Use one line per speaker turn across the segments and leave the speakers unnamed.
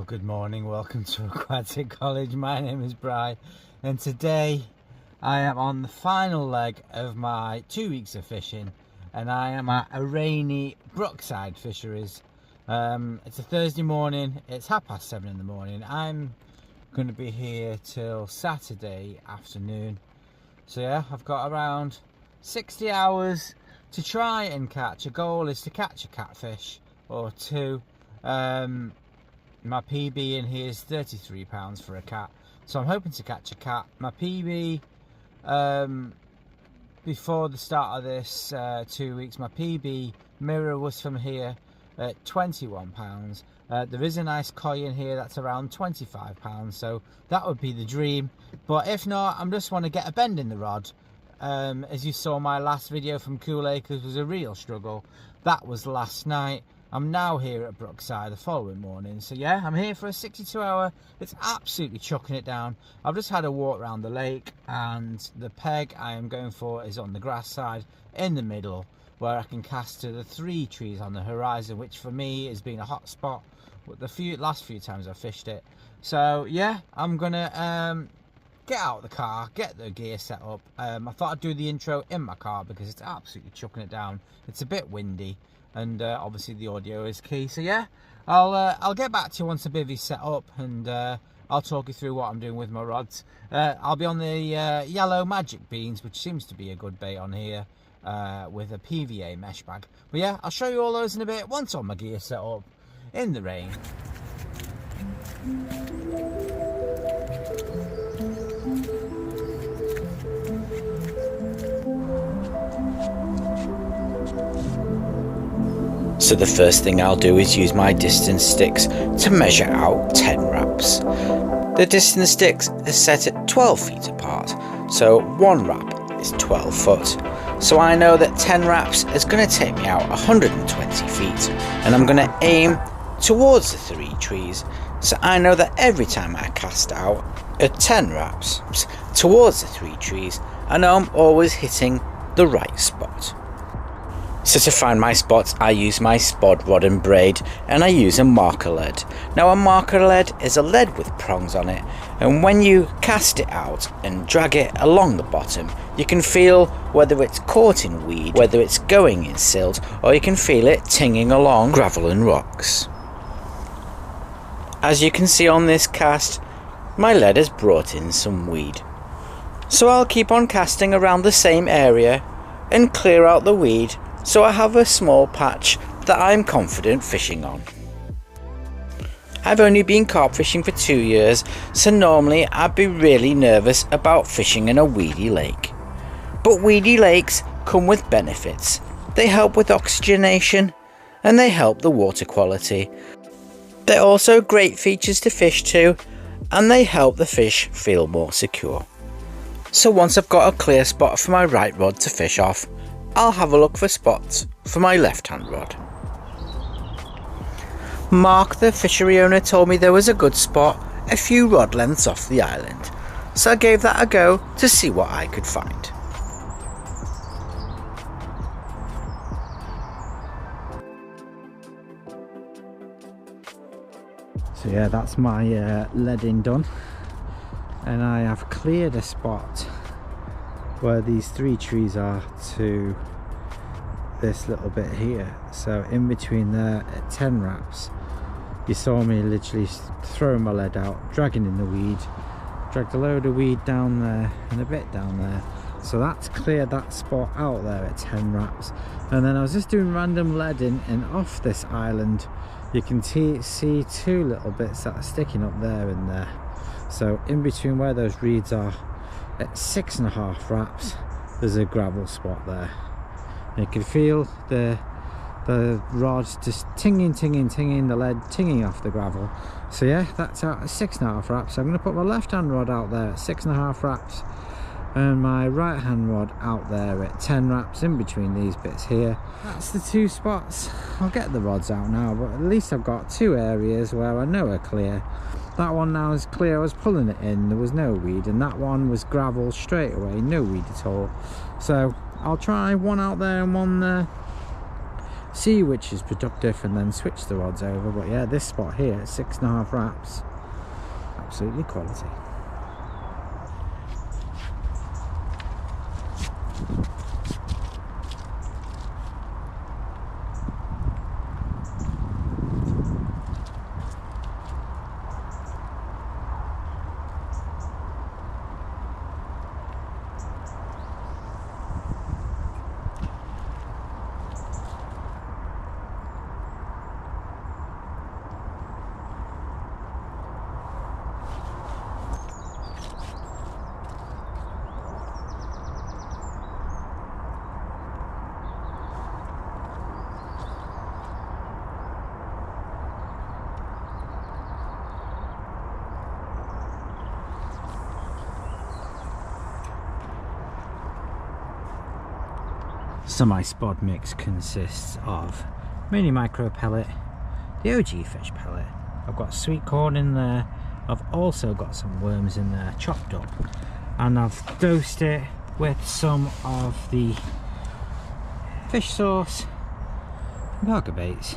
Good morning, welcome to Aquatic College. My name is Bri, and today I am on the final leg of my 2 weeks of fishing, and I am at a rainy Brookside Fisheries. It's a Thursday morning, it's 7:30 in the morning. I'm going to be here till Saturday afternoon, so yeah, I've got around 60 hours to try and catch. A goal is to catch a catfish or two. My PB in here is £33 for a cat, so I'm hoping to catch a cat. My PB before the start of this 2 weeks, my PB mirror was from here at £21. There is a nice koi in here that's around £25, so that would be the dream. But if not, I just want to get a bend in the rod. As you saw, my last video from Cool Acres was a real struggle. That was last night. I'm now here at Brookside the following morning, so yeah, I'm here for a 62-hour. It's absolutely chucking it down. I've just had a walk around the lake, and the peg I am going for is on the grass side in the middle, where I can cast to the 3 trees on the horizon, which for me has been a hot spot with the last few times I've fished it. So yeah, I'm gonna get out of the car, get the gear set up. I thought I'd do the intro in my car because it's absolutely chucking it down. It's a bit windy, and obviously the audio is key. So yeah, I'll get back to you once the bivvy's set up, and I'll talk you through what I'm doing with my rods. I'll be on the yellow magic beans, which seems to be a good bait on here, with a PVA mesh bag. But yeah, I'll show you all those in a bit once all my gear set up in the rain. So the first thing I'll do is use my distance sticks to measure out 10 wraps. The distance sticks are set at 12 feet apart, so one wrap is 12 foot. So I know that 10 wraps is going to take me out 120 feet, and I'm going to aim towards the 3 trees. So I know that every time I cast out at 10 wraps towards the 3 trees, I know I'm always hitting the right spot. So to find my spots, I use my spod rod and braid, and I use a marker lead. Now a marker lead is a lead with prongs on it, and when you cast it out and drag it along the bottom, you can feel whether it's caught in weed, whether it's going in silt, or you can feel it tinging along gravel and rocks. As you can see on this cast, my lead has brought in some weed. So I'll keep on casting around the same area and clear out the weed, so I have a small patch that I'm confident fishing on. I've only been carp fishing for 2 years, so normally I'd be really nervous about fishing in a weedy lake. But weedy lakes come with benefits. They help with oxygenation, and they help the water quality. They're also great features to fish to, and they help the fish feel more secure. So once I've got a clear spot for my right rod to fish off, I'll have a look for spots for my left hand rod. Mark, the fishery owner, told me there was a good spot a few rod lengths off the island, so I gave that a go to see what I could find. So yeah, that's my leading done, and I have cleared a spot where these 3 trees are to this little bit here. So in between there at 10 wraps, you saw me literally throwing my lead out, dragging in the weed, dragged a load of weed down there and a bit down there. So that's cleared that spot out there at 10 wraps. And then I was just doing random leading, and off this island you can see 2 little bits that are sticking up there and there. So in between where those reeds are, at 6.5 wraps, there's a gravel spot there. You can feel the rods just tinging, the lead tinging off the gravel. So yeah, that's out at 6.5 wraps. So I'm going to put my left hand rod out there at 6.5 wraps, and my right hand rod out there at 10 wraps in between these bits here. That's the 2 spots. I'll get the rods out now, but at least I've got 2 areas where I know are clear. That one now is clear, I was pulling it in, there was no weed, and that one was gravel straight away, no weed at all. So I'll try one out there and one there, see which is productive and then switch the rods over. But yeah, this spot here at 6.5 wraps, absolutely quality. So my spod mix consists of mini micro pellet, the OG fish pellet, I've got sweet corn in there, I've also got some worms in there chopped up, and I've dosed it with some of the fish sauce, marker baits,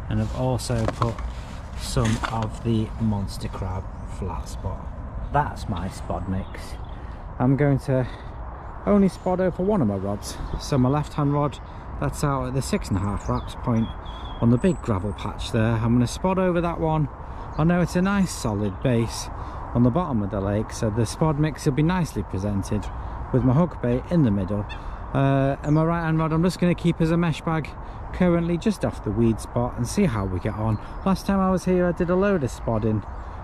and I've also put some of the monster crab flat spot. That's my spod mix. I'm going to only spot over one of my rods. So my left hand rod, that's out at the 6.5 wraps point on the big gravel patch there. I'm going to spot over that one. I know it's a nice solid base on the bottom of the lake, so the spod mix will be nicely presented with my hook bait in the middle. And my right hand rod I'm just going to keep as a mesh bag currently just off the weed spot and see how we get on. Last time I was here I did a load of spodding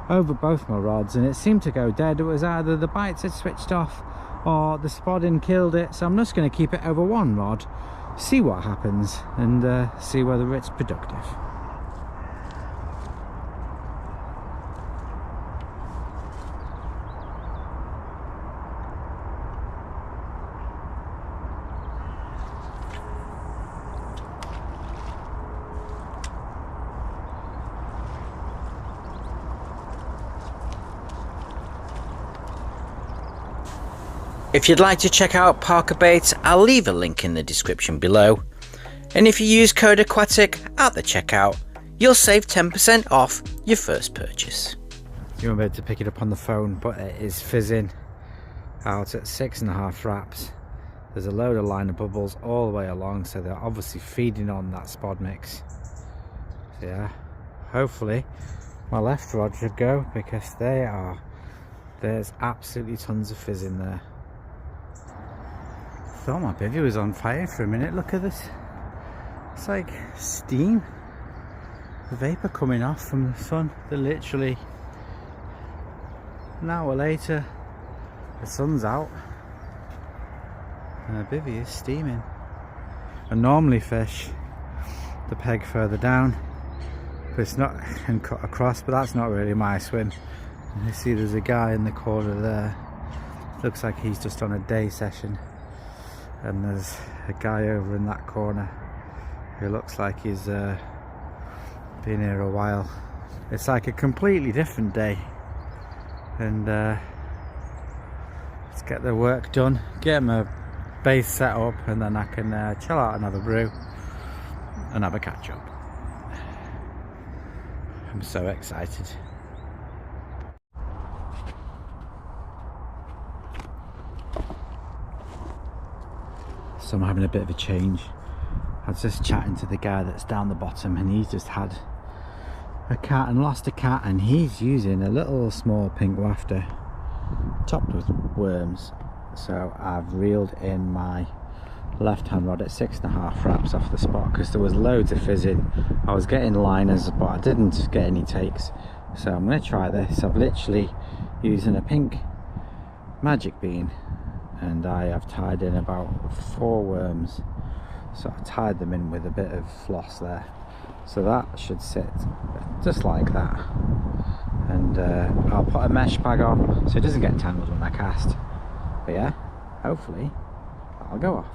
over both my rods and it seemed to go dead. It was either the bites had switched off or the spodding killed it, so I'm just going to keep it over one rod, see what happens, and see whether it's productive.
If you'd like to check out Parker Baits, I'll leave a link in the description below. And if you use code aquatic at the checkout, you'll save 10% off your first purchase.
You won't be able to pick it up on the phone, but it is fizzing out at 6.5 wraps. There's a load of liner bubbles all the way along, so they're obviously feeding on that spod mix. So yeah, hopefully my left rod should go, because there's absolutely tons of fizz in there. I thought my bivvy was on fire for a minute. Look at this, it's like steam, the vapour coming off from the sun. They're literally an hour later, the sun's out and the bivvy is steaming. I normally fish the peg further down, but it's not, and cut across, but that's not really my swim. And you see there's a guy in the corner there, looks like he's just on a day session, and there's a guy over in that corner who looks like he's been here a while. It's like a completely different day, and let's get the work done, get my base set up, and then I can chill out and have a brew and have a catch up. I'm so excited. So I'm having a bit of a change. I was just chatting to the guy that's down the bottom, and he's just had a cat and lost a cat, and he's using a little small pink wafter topped with worms. So I've reeled in my left hand rod at 6.5 wraps off the spot, because there was loads of fizzing. I was getting liners but I didn't get any takes, so I'm going to try this. I'm literally using a pink magic bean, and I have tied in about 4 worms. So I tied them in with a bit of floss there, so that should sit just like that. And I'll put a mesh bag on so it doesn't get tangled when I cast. But yeah, hopefully that'll go off.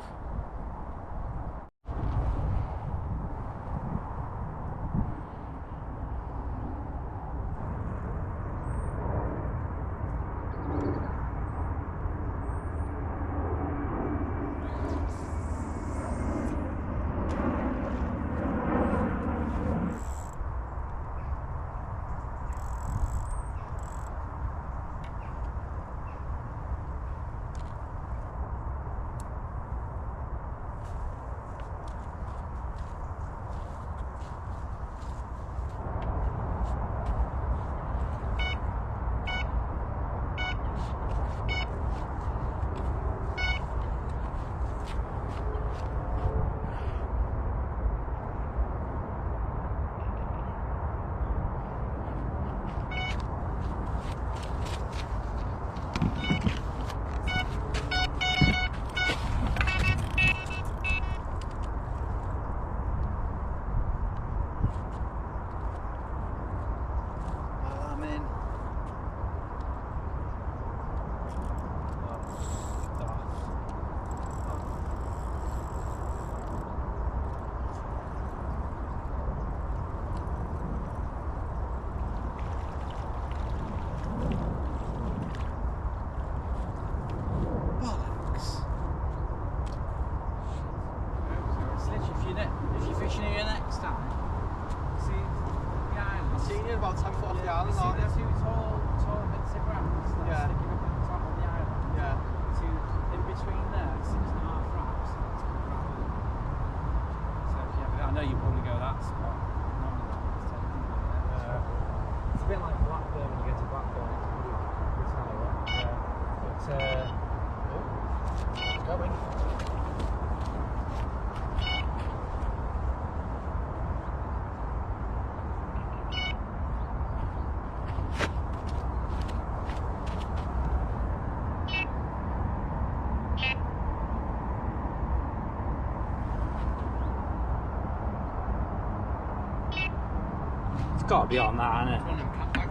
got to be on that, hasn't it?
One of them catfish,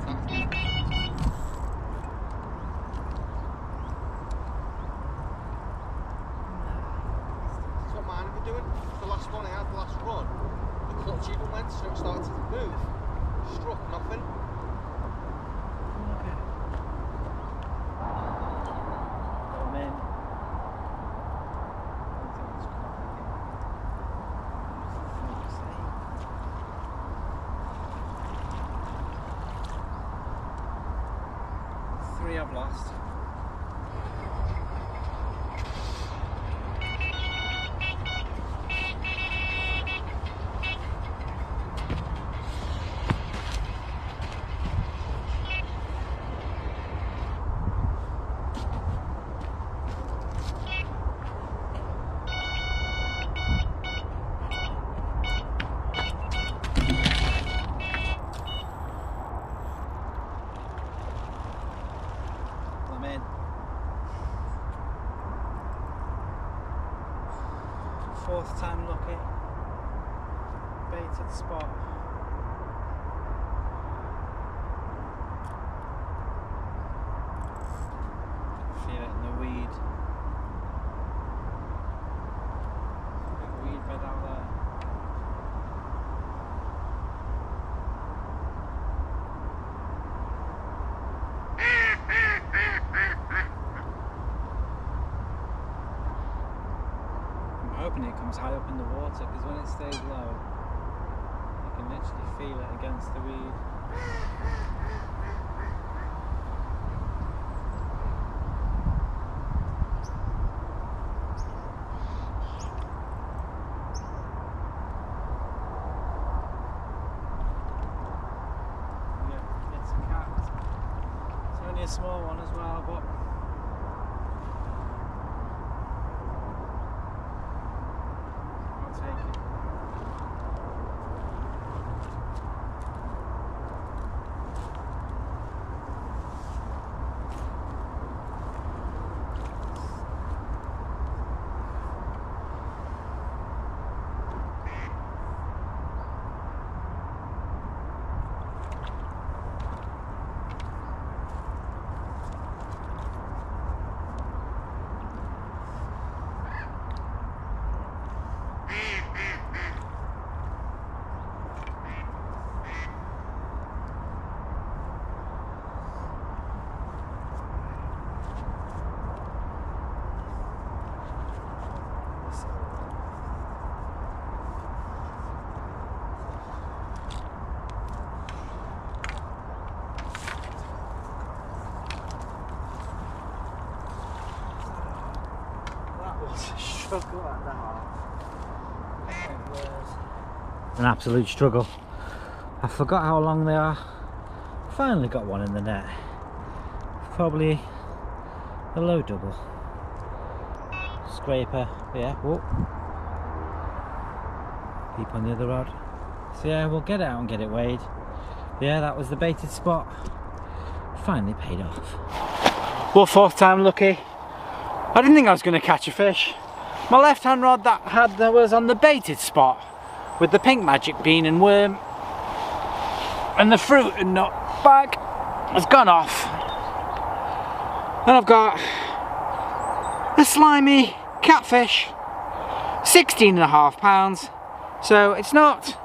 that's what mine were doing. The last one I had, the last run, the clutch even went, so it started to move. Struck nothing.
Okay. Come in. 3 I've lost. I'm in. 4th time lucky. Baited spot. Feel it in the weed. Weed bed out there. I'm hoping it comes high up in the water, because when it stays low, you can literally feel it against the weed. Yeah, it's a cat. It's only a small one as well, but I'll take it. Struggle at the heart. An absolute struggle. I forgot how long they are. Finally got one in the net. Probably a low double. Scraper, yeah, whoa. Keep on the other rod. So yeah, we'll get it out and get it weighed. Yeah, that was the baited spot. Finally paid off. Well, 4th time lucky. I didn't think I was going to catch a fish. My left hand rod that was on the baited spot with the pink magic bean and worm, and the fruit and nut bag has gone off. And I've got a slimy catfish, 16.5 pounds. So it's not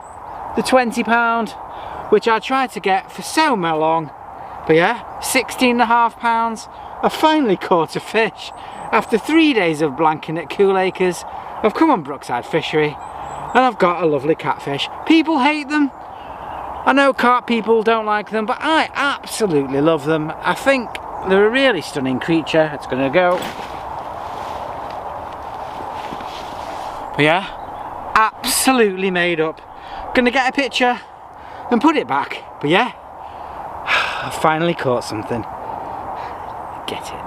the 20 pound which I tried to get for so long, but yeah, 16.5 pounds. I finally caught a fish. After 3 days of blanking at Cool Acres, I've come on Brookside Fishery and I've got a lovely catfish. People hate them. I know carp people don't like them, but I absolutely love them. I think they're a really stunning creature. It's gonna go. But yeah, absolutely made up. Gonna get a picture and put it back. But yeah, I finally caught something. Get it.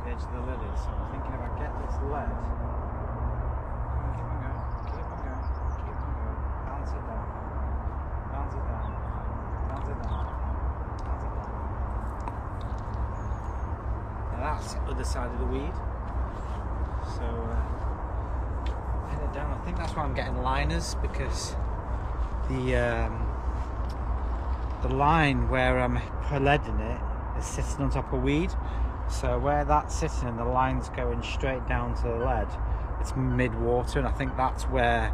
the edge of the lid is. So I'm thinking if I get this lead, keep on going, keep on going, keep on going, bounce it down, bounce it down, bounce it down, bounce it down. And that's the other side of the weed. So pin it down. I think that's why I'm getting liners, because the line where I'm leading it is sitting on top of weed. So where that's sitting and the line's going straight down to the lead, it's mid-water, and I think that's where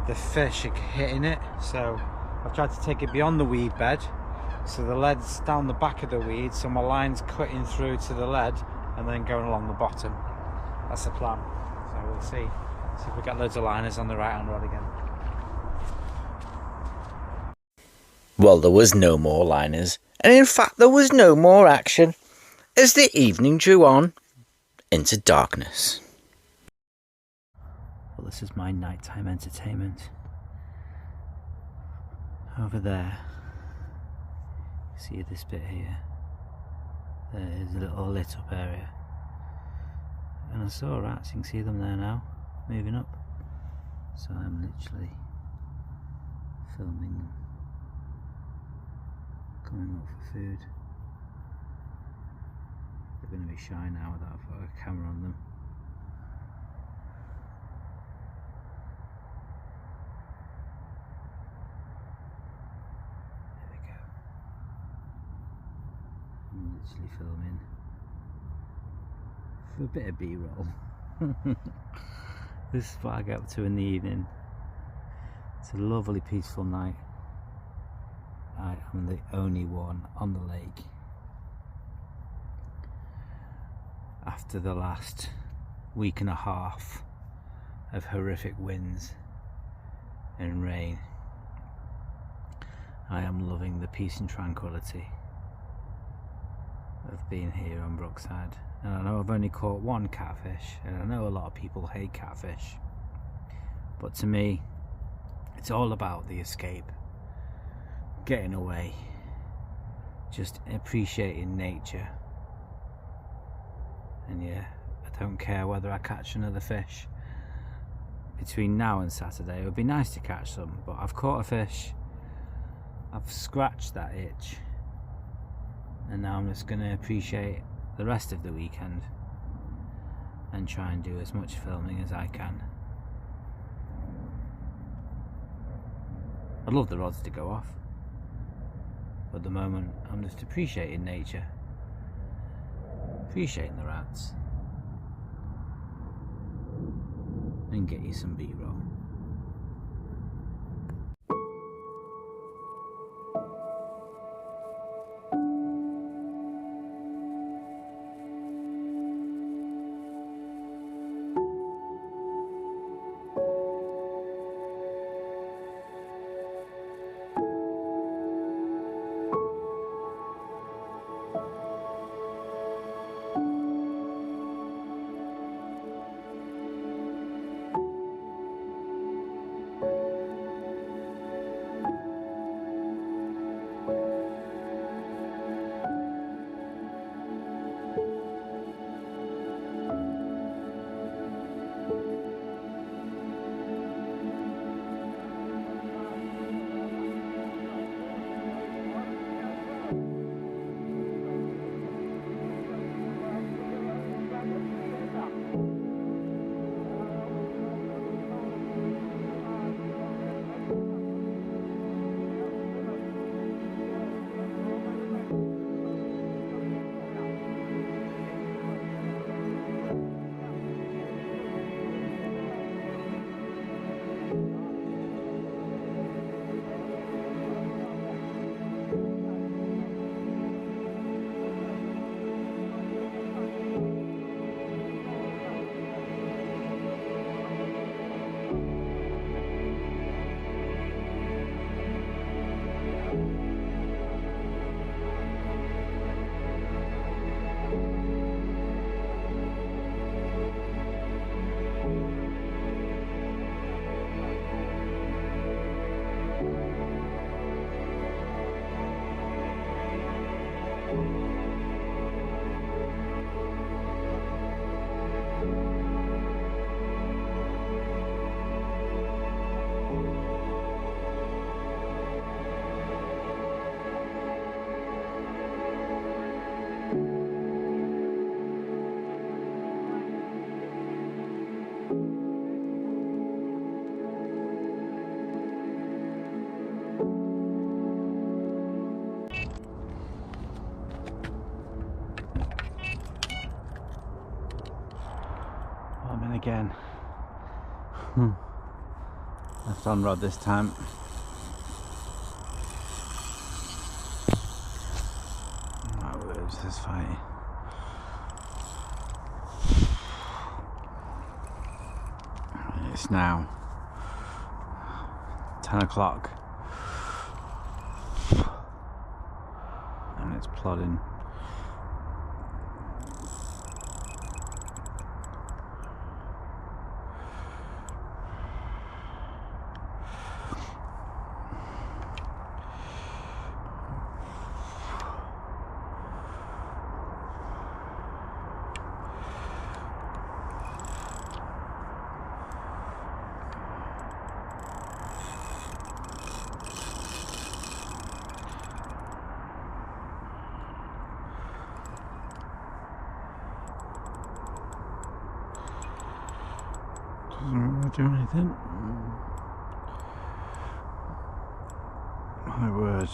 the fish are hitting it. So I've tried to take it beyond the weed bed, so the lead's down the back of the weed, so my line's cutting through to the lead and then going along the bottom. That's the plan. So we'll see if we get loads of liners on the right hand rod again.
Well, there was no more liners, and in fact there was no more action as the evening drew on into darkness.
Well, this is my nighttime entertainment. Over there, see this bit here, there's a little lit up area, and I saw rats. You can see them there now, moving up. So I'm literally filming them coming up for food. They're going to be shy now that I've got a camera on them. There we go. I'm literally filming for a bit of B-roll. This is what I get up to in the evening. It's a lovely peaceful night. I am the only one on the lake. After the last week and a half of horrific winds and rain, I am loving the peace and tranquility of being here on Brookside. And I know I've only caught one catfish, and I know a lot of people hate catfish, but to me it's all about the escape, getting away, just appreciating nature. And yeah, I don't care whether I catch another fish between now and Saturday. It would be nice to catch some, but I've caught a fish, I've scratched that itch, and now I'm just going to appreciate the rest of the weekend and try and do as much filming as I can. I'd love the rods to go off, but at the moment I'm just appreciating nature, appreciating the rats, and get you some B-roll. again. Left on rod this time. My words, this fight. It's now 10 o'clock and it's plodding. Doesn't really do anything. My word.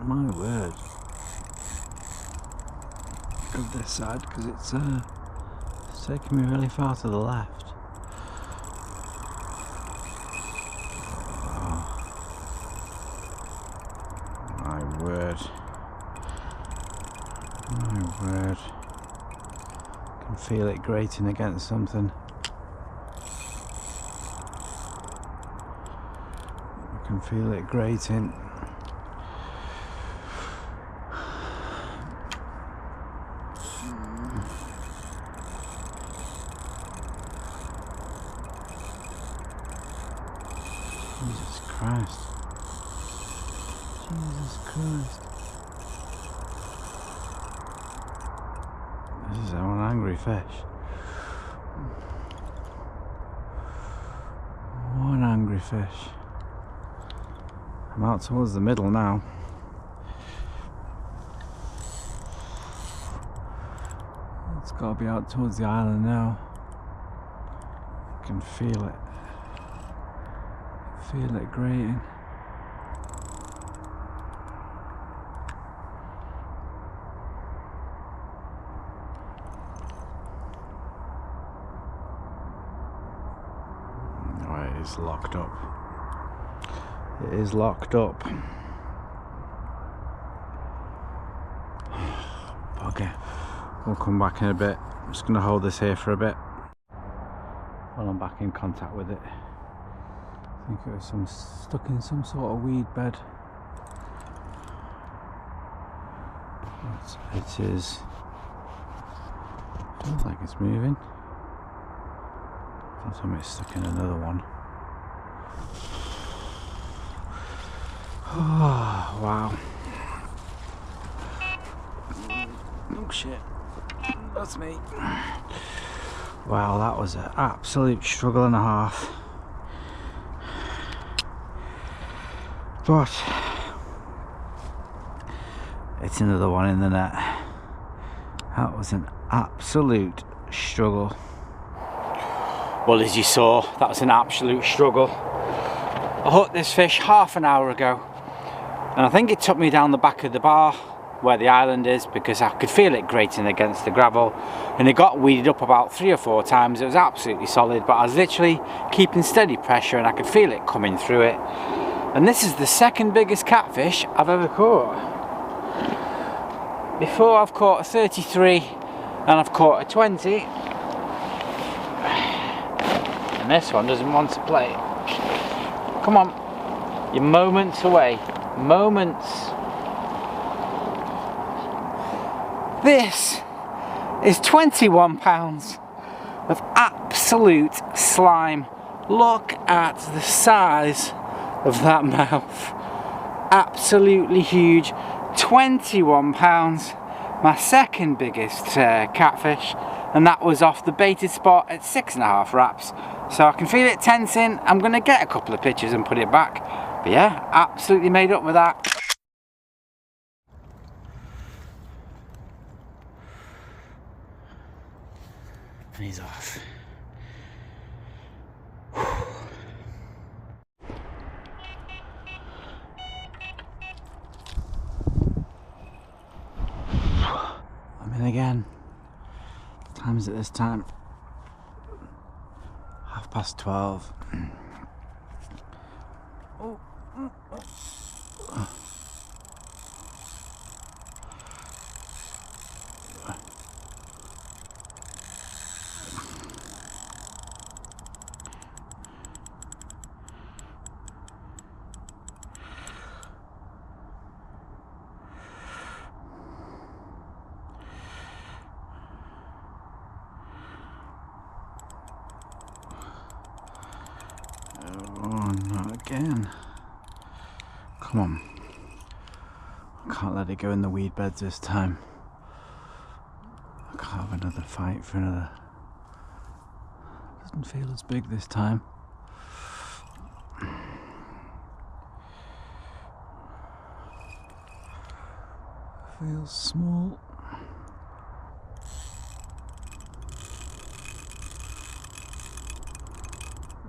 My word. Go this side because it's taking me really far to the left. Oh. My word. My word. I can feel it grating against something. I can feel it grating. Jesus Christ. Jesus Christ. This is an angry fish. One angry fish. I'm out towards the middle now. It's got to be out towards the island now. I can feel it. Feel it grating. Oh, it is locked up. It is locked up. Okay, we'll come back in a bit. I'm just going to hold this here for a bit while I'm back in contact with it. I think it was stuck in some sort of weed bed. But it is. Feels like it's moving. Don't tell me it's stuck in another one. Oh, wow. Oh shit. That's me. Wow, that was an absolute struggle and a half. But it's another one in the net. That was an absolute struggle. Well, as you saw, that was an absolute struggle. I hooked this fish half an hour ago, and I think it took me down the back of the bar where the island is, because I could feel it grating against the gravel, and it got weeded up about 3 or 4 times. It was absolutely solid, but I was literally keeping steady pressure and I could feel it coming through it. And this is the second biggest catfish I've ever caught. Before I've caught a 33 and I've caught a 20. And this one doesn't want to play. Come on, you're moments away. Moments. This is 21 pounds of absolute slime. Look at the size of that mouth. Absolutely huge. 21 pounds. My second biggest catfish, and that was off the baited spot at 6.5 wraps. So I can feel it tensing. I'm going to get a couple of pictures and put it back. But yeah, absolutely made up with that. And he's off. I'm in again. What time is it this time?
12:30. Oh, not again. Come on. I can't let it go in the weed beds this time. I can't have another fight for another. Doesn't feel as big this time. Feels small.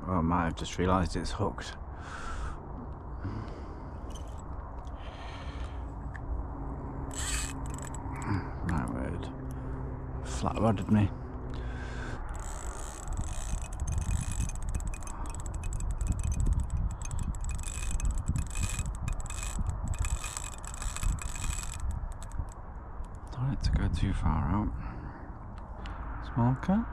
Oh, I might have just realised it's hooked. My word. Flat rodded me. Don't want it to go too far out. Small cat.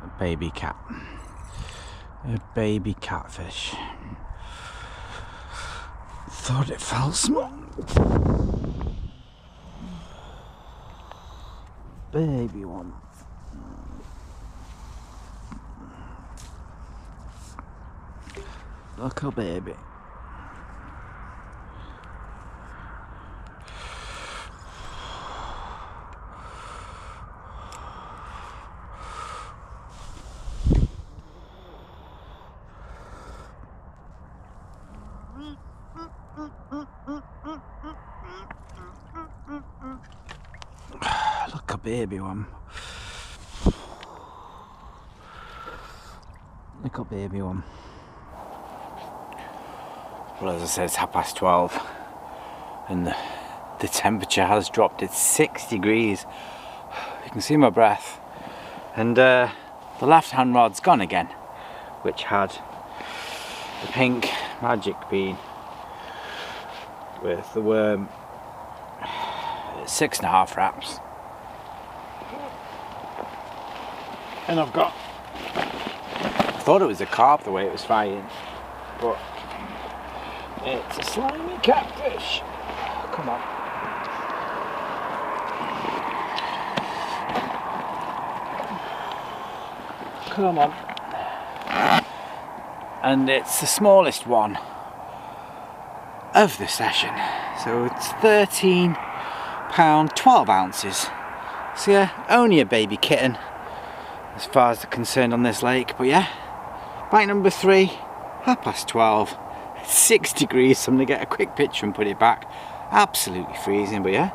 A baby cat. A baby catfish. Thought it felt small. Baby one. Little baby. Look, a baby one. Little baby one. Well, as I said, it's 12:30 and the temperature has dropped. It's 6 degrees. You can see my breath. And the left hand rod's gone again, which had the pink magic bean with the worm. 6.5 wraps. And I thought it was a carp the way it was fighting, but it's a slimy catfish. Come on. Come on. And it's the smallest one of the session. So it's 13 pound 12 ounces. So yeah, only a baby kitten as far as they're concerned on this lake. But yeah, bite number 3, 12:30. 6 degrees, so I'm going to get a quick picture and put it back. Absolutely freezing, but yeah,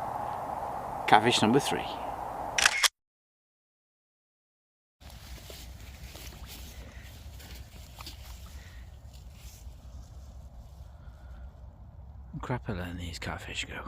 catfish number 3. Crap, I let these catfish go.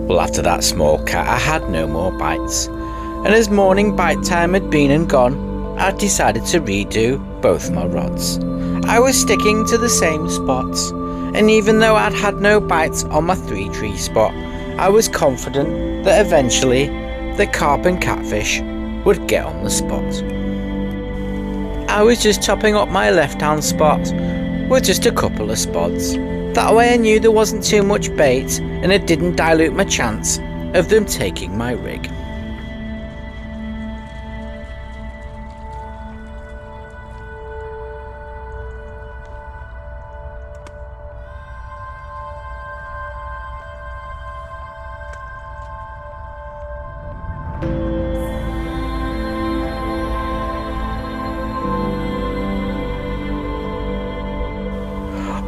Well, after that small cat, I had no more bites, and as morning bite time had been and gone, I decided to redo both my rods. I was sticking to the same spots, and even though I'd had no bites on my 3 tree spot, I was confident that eventually the carp and catfish would get on the spot. I was just topping up my left hand spot with just a couple of spots. That way I knew there wasn't too much bait and it didn't dilute my chance of them taking my rig.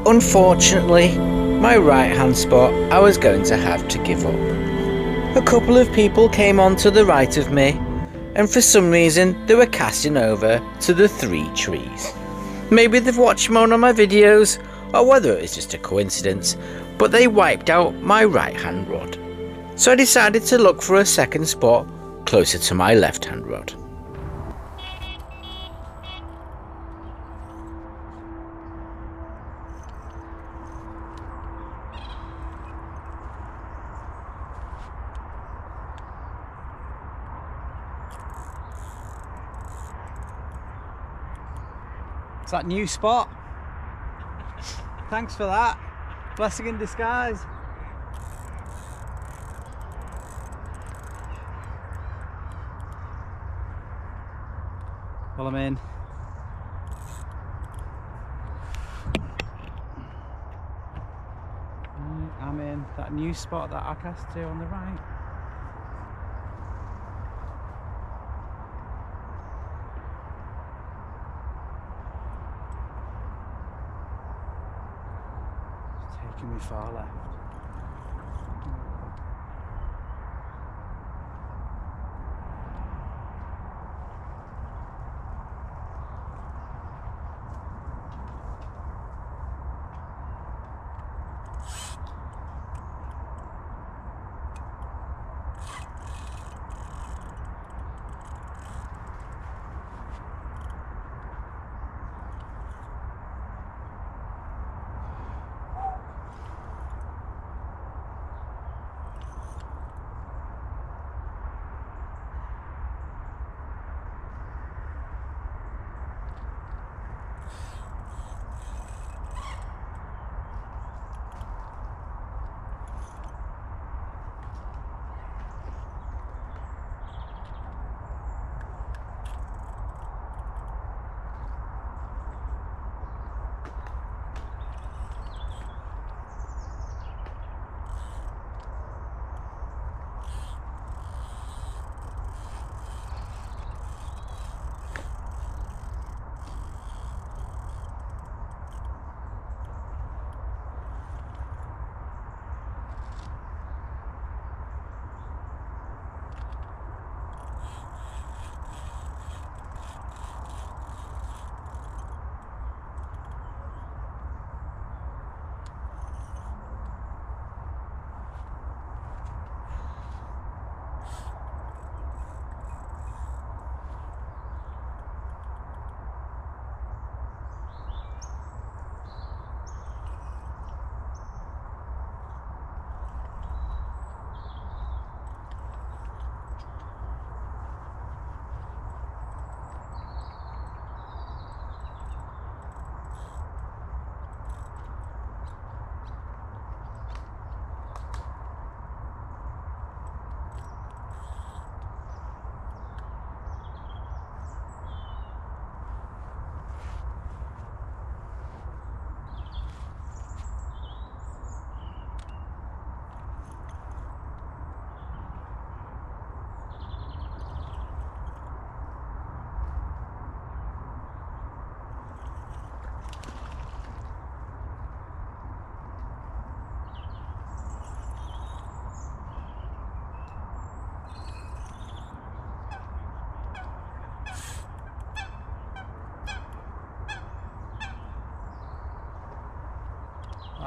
Unfortunately, my right hand spot I was going to have to give up. A couple of people came on to the right of me, and for some reason they were casting over to the 3 trees. Maybe they've watched one of my videos, or whether it was just a coincidence, but they wiped out my right hand rod. So I decided to look for a second spot closer to my left hand rod.
It's that new spot. Thanks for that. Blessing in disguise. Well, I'm in. I'm in that new spot that I cast to on the right. Taking me far left.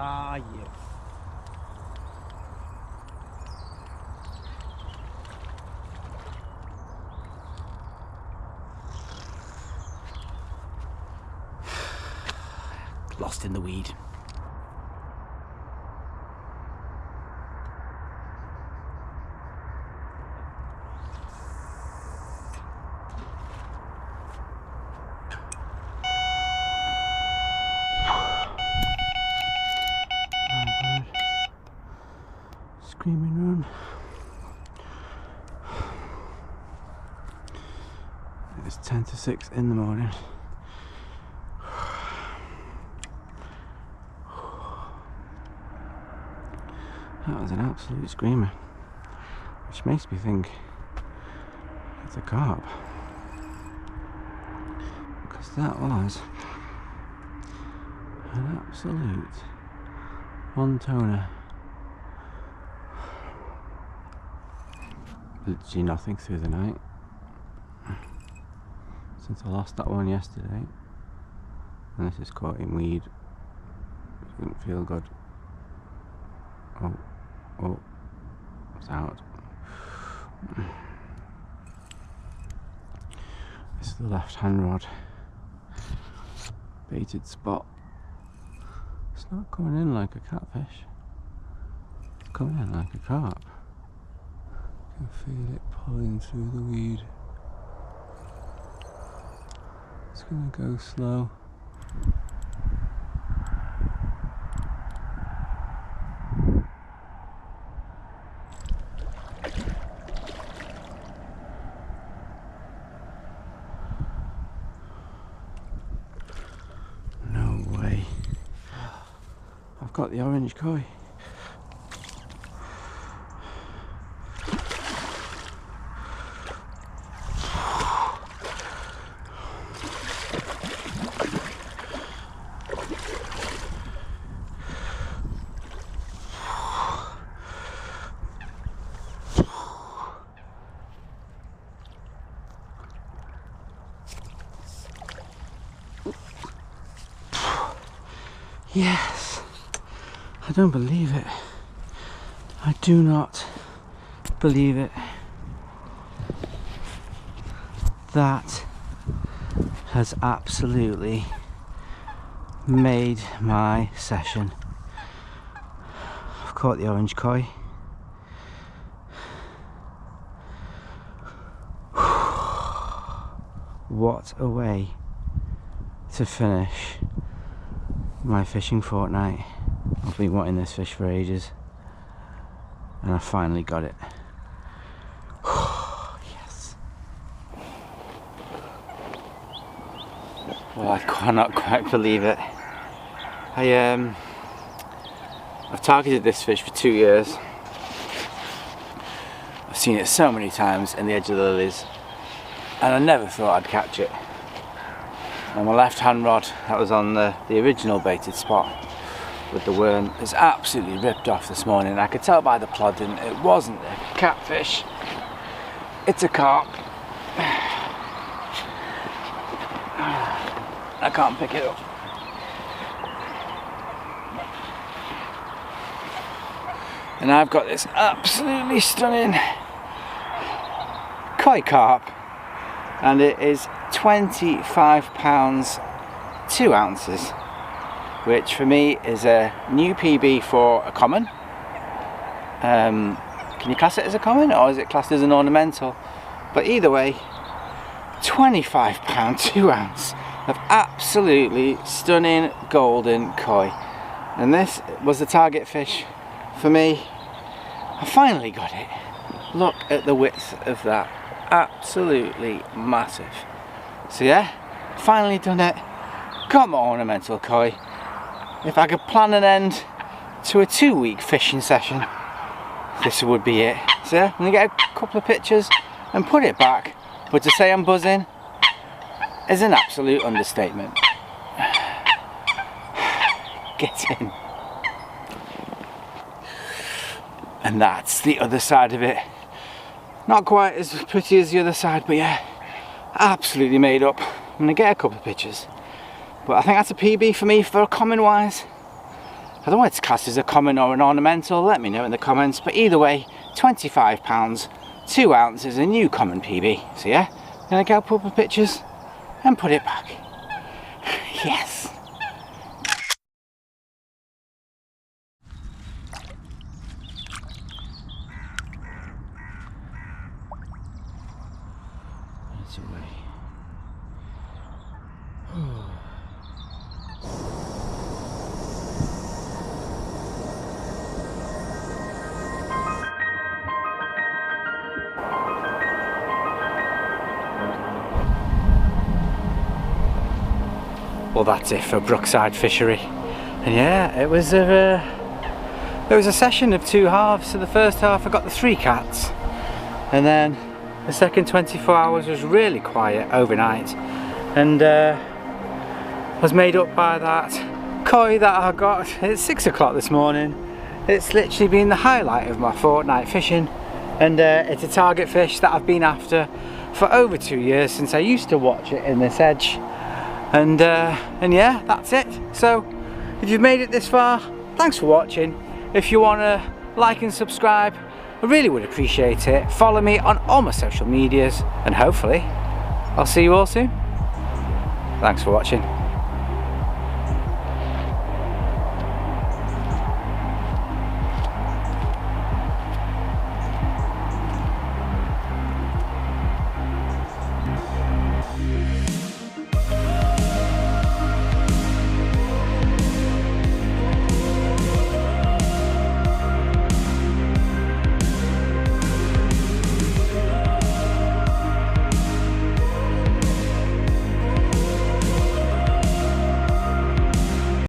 Ah, yeah. Lost in the weed. Screaming run. It's 10 to 6 in the morning. That was an absolute screamer, which makes me think it's a carp, because that was
An absolute one toner. Literally nothing through the night. Since I lost that one yesterday. And this is caught in weed. Didn't feel good. Oh, it's out. This is the left hand rod. Baited spot. It's not coming in like a catfish. It's coming in like a carp. I can feel it pulling through the weed. It's gonna go slow. Got the orange koi. Yes. I don't believe it. I do not believe it. That has absolutely made my session. I've caught the orange koi. What a way to finish my fishing fortnight. I've been wanting this fish for ages and I finally got it. Yes. Well, I cannot quite believe it. I've targeted this fish for 2 years. I've seen it so many times in the edge of the lilies and I never thought I'd catch it. And my left hand rod that was on the original baited spot with the worm is absolutely ripped off this morning. I could tell by the plodding it wasn't a catfish, it's a carp. I can't pick it up. And I've got this absolutely stunning koi carp and it is 25 pounds 2 ounces, which for me is a new PB for a common. Can you class it as a common or is it classed as an ornamental? But either way, 25 pound 2 ounce of absolutely stunning golden koi. And this was the target fish for me. I finally got it. Look at the width of that. Absolutely massive. So yeah, finally done it. Got my ornamental koi. If I could plan an end to a 2-week fishing session, this would be it. So yeah, I'm gonna get a couple of pictures and put it back. But to say I'm buzzing is an absolute understatement. Get in. And that's the other side of it. Not quite as pretty as the other side, but yeah, absolutely made up. I'm gonna get a couple of pictures. But I think that's a PB for me for a common wise. I don't know if it's classed as a common or an ornamental, let me know in the comments. But either way, 25 pounds, 2 ounces, a new common PB. So yeah, I'm gonna get a couple of pictures and put it back. Yes. It's away. Well, that's it for Brookside Fishery, and yeah, it was a session of 2 halves. So the first half I got the 3 cats, and then the second 24 hours was really quiet overnight, and was made up by that koi that I got at 6 o'clock this morning. It's literally been the highlight of my fortnight fishing, and it's a target fish that I've been after for over 2 years, since I used to watch it in this edge. And yeah, that's it. So if you've made it this far, thanks for watching. If you want to like and subscribe, I really would appreciate it. Follow me on all my social medias, and hopefully I'll see you all soon. Thanks for watching.